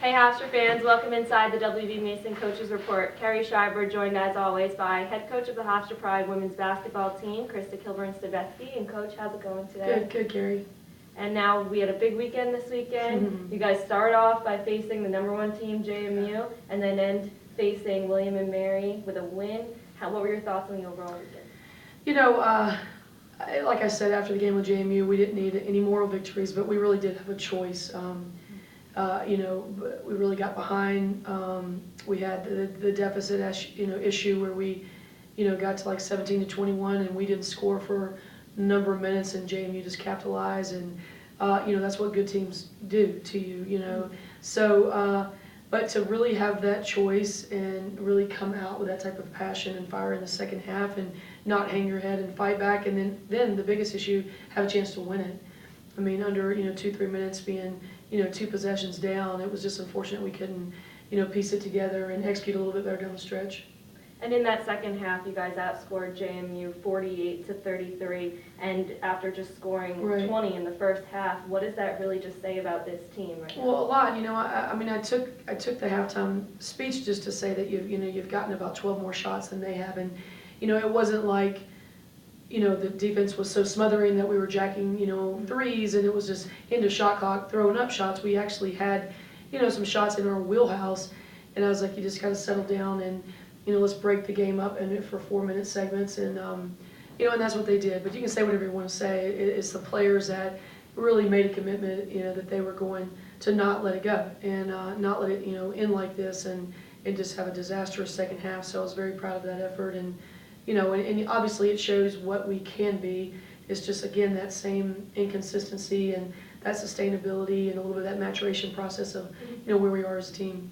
Hey Hofstra fans, welcome inside the WBB Mason Coaches Report. Carrie Schreiber joined as always by head coach of the Hofstra Pride women's basketball team, Krista Kilburn-Steveskey. And coach, how's it going today? Good, Carrie. And now we had a big weekend this weekend. You guys start off by facing the #1 team, JMU, and then end facing William and Mary with a win. What were your thoughts on the overall weekend? You know, like I said after the game with JMU, we didn't need any moral victories, but we really did have a choice. You know, we really got behind. We had the deficit issue where we, got to like 17 to 21, and we didn't score for a number of minutes, and JMU just capitalized, and that's what good teams do to you. So, but to really have that choice and really come out with that type of passion and fire in the second half, and not hang your head and fight back, and then the biggest issue, have a chance to win it. I mean, under 2-3 minutes being 2 possessions down, it was just unfortunate we couldn't piece it together and execute a little bit better down the stretch. And in that second half, you guys outscored JMU 48 to 33, and after just scoring 20 in the first half, what does that really just say about this team right now? Well, a lot. I mean, I took the halftime speech just to say that you've gotten about 12 more shots than they have, and it wasn't like the defense was so smothering that we were jacking threes, and it was just into shot clock throwing up shots. We actually had some shots in our wheelhouse, and I was like, you just got to settle down and let's break the game up and for 4-minute segments, and and that's what they did. But you can say whatever you want to say. It's the players that really made a commitment, that they were going to not let it go and not let it end like this and just have a disastrous second half. So I was very proud of that effort, and and obviously it shows what we can be. It's just, again, that same inconsistency and that sustainability and a little bit of that maturation process of where we are as a team.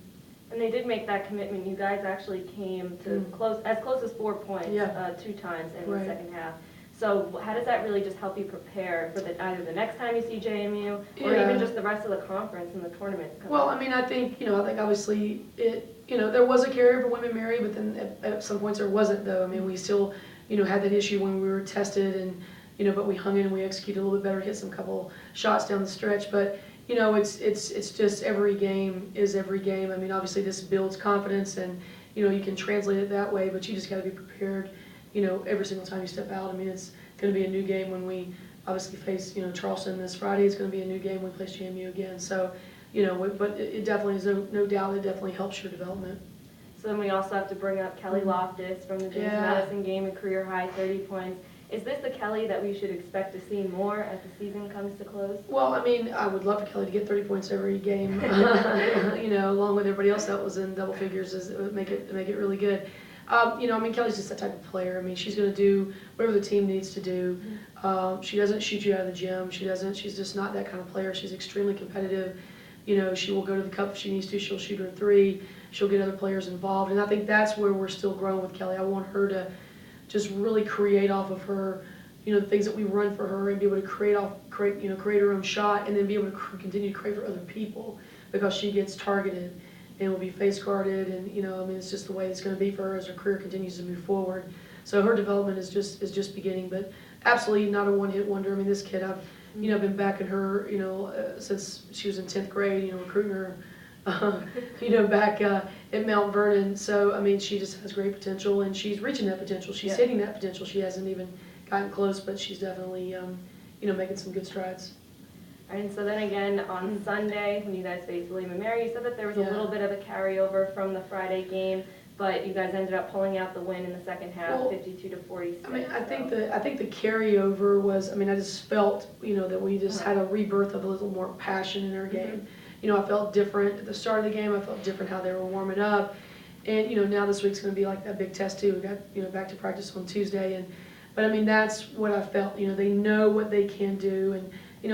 And they did make that commitment. You guys actually came to as close as 4 points 2 times in the second half. So how does that really just help you prepare for either the next time you see JMU or even just the rest of the conference and the tournament? Well, I mean, I think obviously there was a carrier for Women Mary, but then at some points there wasn't, though. I mean, we still had that issue when we were tested, and but we hung in and we executed a little bit better, hit some couple shots down the stretch, but. It's just every game is every game. I mean, obviously this builds confidence, and you can translate it that way, but you just got to be prepared every single time you step out. I mean, it's going to be a new game when we obviously face Charleston this Friday. It's going to be a new game when we face JMU again. So but it definitely is no doubt, it definitely helps your development. So then we also have to bring up Kelly Loftus from the James Madison game, a career high 30 points. Is this the Kelly that we should expect to see more as the season comes to close? Well, I mean, I would love for Kelly to get 30 points every game, along with everybody else that was in double figures. It would make it really good. I mean, Kelly's just that type of player. I mean, she's going to do whatever the team needs to do. She doesn't shoot you out of the gym. She's just not that kind of player. She's extremely competitive. She will go to the cup if she needs to. She'll shoot her 3. She'll get other players involved, and I think that's where we're still growing with Kelly. I want her to just really create off of her, the things that we run for her, and be able to create her own shot, and then be able to continue to create for other people, because she gets targeted and will be face guarded, and I mean, it's just the way it's going to be for her as her career continues to move forward. So her development is just beginning, but absolutely not a one-hit wonder. I mean, this kid, I've been backing her since she was in 10th grade, recruiting her back at Mount Vernon. So, I mean, she just has great potential, and she's reaching that potential. She's hitting that potential. She hasn't even gotten close, but she's definitely, making some good strides. And so then again, on Sunday, when you guys faced William and Mary, you said that there was a little bit of a carryover from the Friday game, but you guys ended up pulling out the win in the second half, 52 to 46. I mean, I think the carryover was, I mean, I just felt, that we just had a rebirth of a little more passion in our game. I felt different at the start of the game. I felt different how they were warming up, and now this week's going to be like that big test too. We got back to practice on Tuesday, but I mean, that's what I felt. They know what they can do, and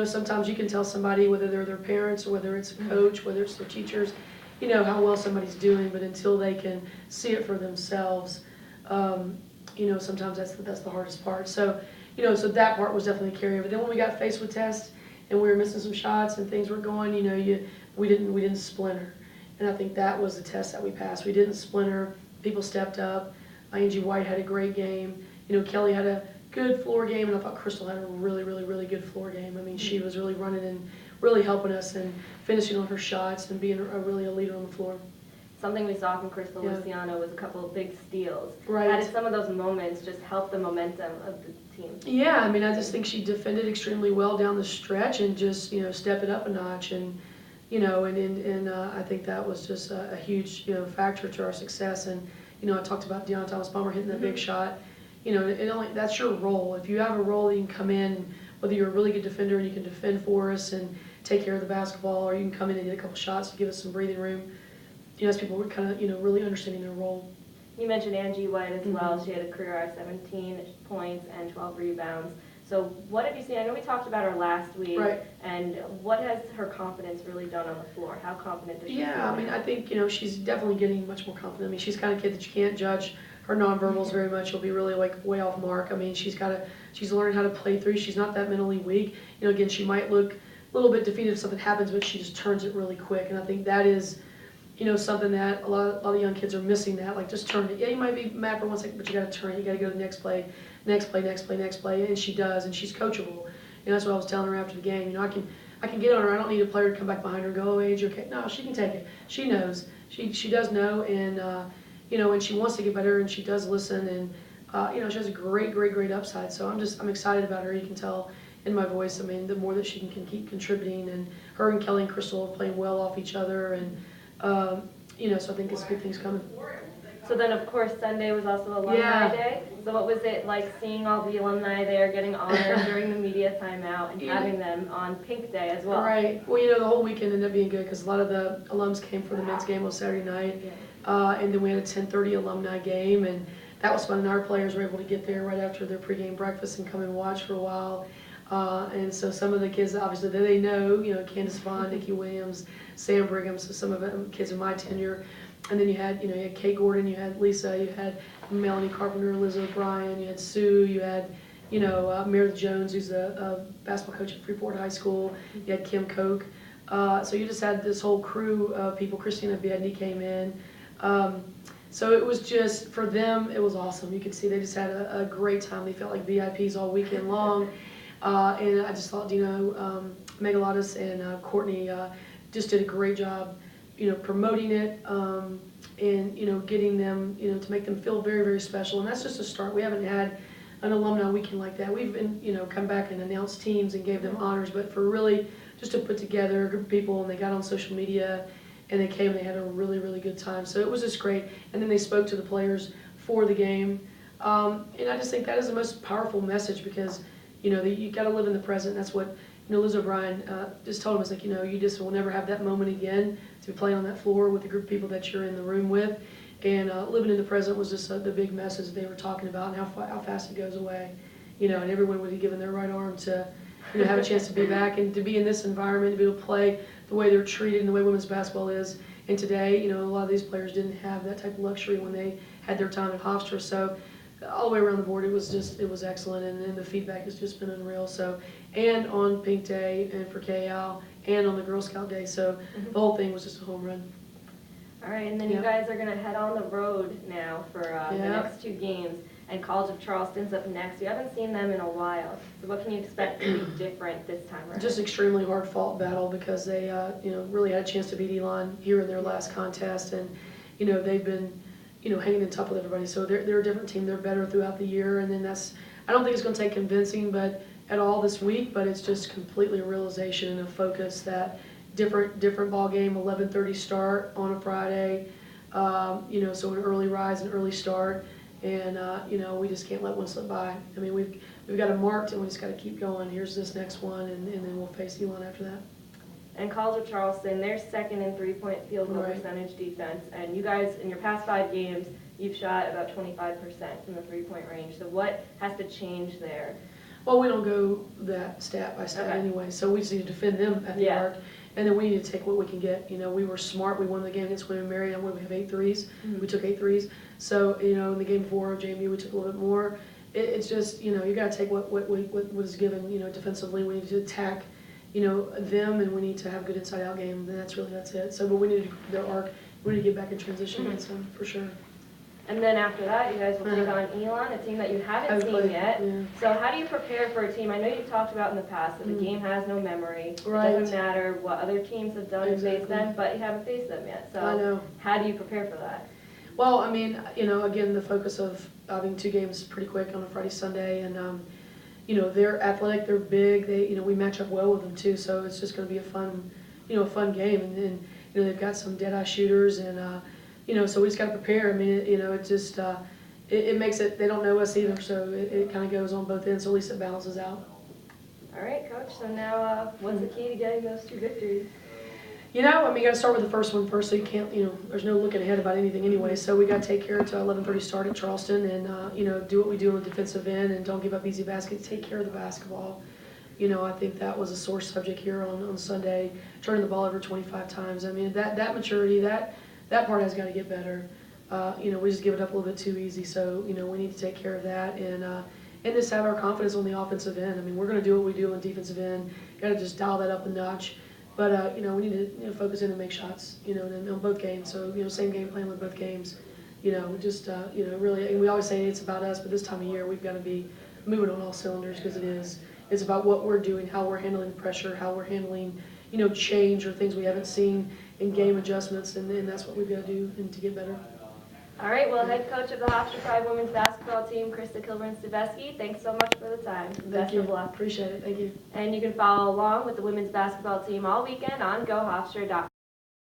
sometimes you can tell somebody, whether they're their parents or whether it's a coach, whether it's their teachers, how well somebody's doing, but until they can see it for themselves, sometimes that's the hardest part. So so that part was definitely a carryover. Then when we got faced with tests and we were missing some shots and things were going, we didn't splinter, and I think that was the test that we passed. We didn't splinter. People stepped up. Angie White had a great game. Kelly had a good floor game, and I thought Crystal had a really, really, really good floor game. I mean, she was really running, and really helping us and finishing on her shots and being really a leader on the floor. Something we saw from Krista Luciano was a couple of big steals. Right. How did some of those moments just help the momentum of the team? Yeah, I mean, I just think she defended extremely well down the stretch and just, stepped it up a notch. And, I think that was just a huge, factor to our success. And, I talked about Deanna Thomas-Palmer hitting that big shot. That's your role. If you have a role that you can come in, whether you're a really good defender and you can defend for us and take care of the basketball, or you can come in and get a couple shots to give us some breathing room. As people were kind of, really understanding their role. You mentioned Angie White as well. She had a career high 17 points and 12 rebounds. So what have you seen? I know we talked about her last week. Right. And what has her confidence really done on the floor? How confident does she feel? Yeah, I mean, I think, she's definitely getting much more confident. I mean, she's the kind of kid that you can't judge her nonverbals very much. She'll be really way off mark. I mean, she's learning how to play through. She's not that mentally weak. Again, she might look a little bit defeated if something happens, but she just turns it really quick. And I think that is, something that a lot of young kids are missing, that, like, just turn it. Yeah, you might be mad for 1 second, but you got to turn it. You got to go to the next play, and she does, and she's coachable. And that's what I was telling her after the game. I can get on her. I don't need a player to come back behind her and go, oh, Age, okay. No, she can take it. She knows. She does know, and, and she wants to get better, and she does listen, and, she has a great upside. So I'm excited about her. You can tell in my voice. I mean, the more that she can keep contributing, and her and Kelly and Crystal are playing well off each other, and, so I think it's good things coming. So then, of course, Sunday was also Alumni Day. So what was it like seeing all the alumni there, getting honored during the media timeout, and having them on Pink Day as well? Right. Well, the whole weekend ended up being good because a lot of the alums came for the men's game on Saturday night. Yeah. And then we had a 10:30 alumni game, and that was fun. And our players were able to get there right after their pregame breakfast and come and watch for a while. And so some of the kids, obviously, that they know, Candace Vaughn, Nikki Williams, Sam Brigham, so some of them kids in my tenure. And then you had Kate Gordon, you had Lisa, you had Melanie Carpenter, Liz O'Brien, you had Sue, you had, Meredith Jones, who's a basketball coach at Freeport High School, you had Kim Koch. So you just had this whole crew of people. Christina Biedny came in. So it was just, for them, it was awesome. You could see they just had a great time. They felt like VIPs all weekend long. And I just thought, Megalatis and Courtney just did a great job, promoting it, and, getting them, to make them feel very, very special. And that's just a start. We haven't had an alumni weekend like that. We've been, come back and announced teams and gave them honors, but for really just to put together a group of people, and they got on social media, and they came and they had a really, really good time. So it was just great. And then they spoke to the players for the game. And I just think that is the most powerful message, because, you got to live in the present. That's what, Liz O'Brien just told him. It's like, you just will never have that moment again to be playing on that floor with a group of people that you're in the room with. And living in the present was just the big message they were talking about, and how fast it goes away. And everyone would be given their right arm to, have a chance to be back and to be in this environment, to be able to play the way they're treated and the way women's basketball is. And today, a lot of these players didn't have that type of luxury when they had their time at Hofstra. So all the way around the board, it was excellent, and the feedback has just been unreal. So, and on Pink Day, and for KL, and on the Girl Scout Day, so the whole thing was just a home run. All right, and then you guys are going to head on the road now for the next 2 games, and College of Charleston's up next. You haven't seen them in a while, so what can you expect to be different this time around? Just extremely hard-fought battle, because they, really had a chance to beat Elon here in their last contest, and, they've been, hanging in tough with everybody. So they're a different team. They're better throughout the year, and then I don't think it's going to take convincing, at all this week, but it's just completely a realization and a focus that different ball game, 11:30 start on a Friday, so an early rise and early start, and we just can't let one slip by. I mean, we've got it marked, and we just got to keep going. Here's this next one, and then we'll face Elon after that. And College of Charleston, they're second in three-point field goal percentage defense, and you guys, in your past 5 games, you've shot about 25% from the three-point range. So what has to change there? Well, we don't go that stat by stat anyway, so we just need to defend them at the arc, and then we need to take what we can get. We were smart. We won the game against William & Mary, and we have 8 threes. We took 8 threes. So, in the game before JMU, we took a little bit more. It's just, you got to take what is given, defensively. We need to attack, them, and we need to have a good inside-out game, and that's it. So, but we need to their arc. We need to get back in transition against them, for sure. And then after that, you guys will take on Elon, a team that you haven't seen yet. Yeah. So how do you prepare for a team? I know you've talked about in the past that the game has no memory. Right. It doesn't matter what other teams have done to face them, but you haven't faced them yet. I know. So how do you prepare for that? Well, I mean, again, the focus of having 2 games pretty quick on a Friday, Sunday, and they're athletic, they're big, we match up well with them too, so it's just going to be a fun game, and they've got some dead-eye shooters, and so we just got to prepare. I mean, it just it makes it, they don't know us either, so it kind of goes on both ends, so at least it balances out. All right, Coach. So now, what's the key to getting those 2 victories? You got to start with the first one first, so you can't, there's no looking ahead about anything anyway. So we got to take care of 11:30 start at Charleston, and do what we do on the defensive end, and don't give up easy baskets. Take care of the basketball. I think that was a sore subject here on Sunday, turning the ball over 25 times. I mean, that maturity, that part has got to get better. We just give it up a little bit too easy, so we need to take care of that, and just have our confidence on the offensive end. I mean, we're going to do what we do on the defensive end. Got to just dial that up a notch. But we need to focus in and make shots, on both games. So same game plan with both games. Just really. And we always say it's about us, but this time of year we've got to be moving on all cylinders because it is. It's about what we're doing, how we're handling pressure, how we're handling change or things we haven't seen in game adjustments, and that's what we've got to do and to get better. All right. Well, head coach of the Hofstra Pride women's basketball team, Krista Kilburn-Steveskey, thanks so much for the time. Thank you. Appreciate it. Thank you. And you can follow along with the women's basketball team all weekend on GoHofstra.com.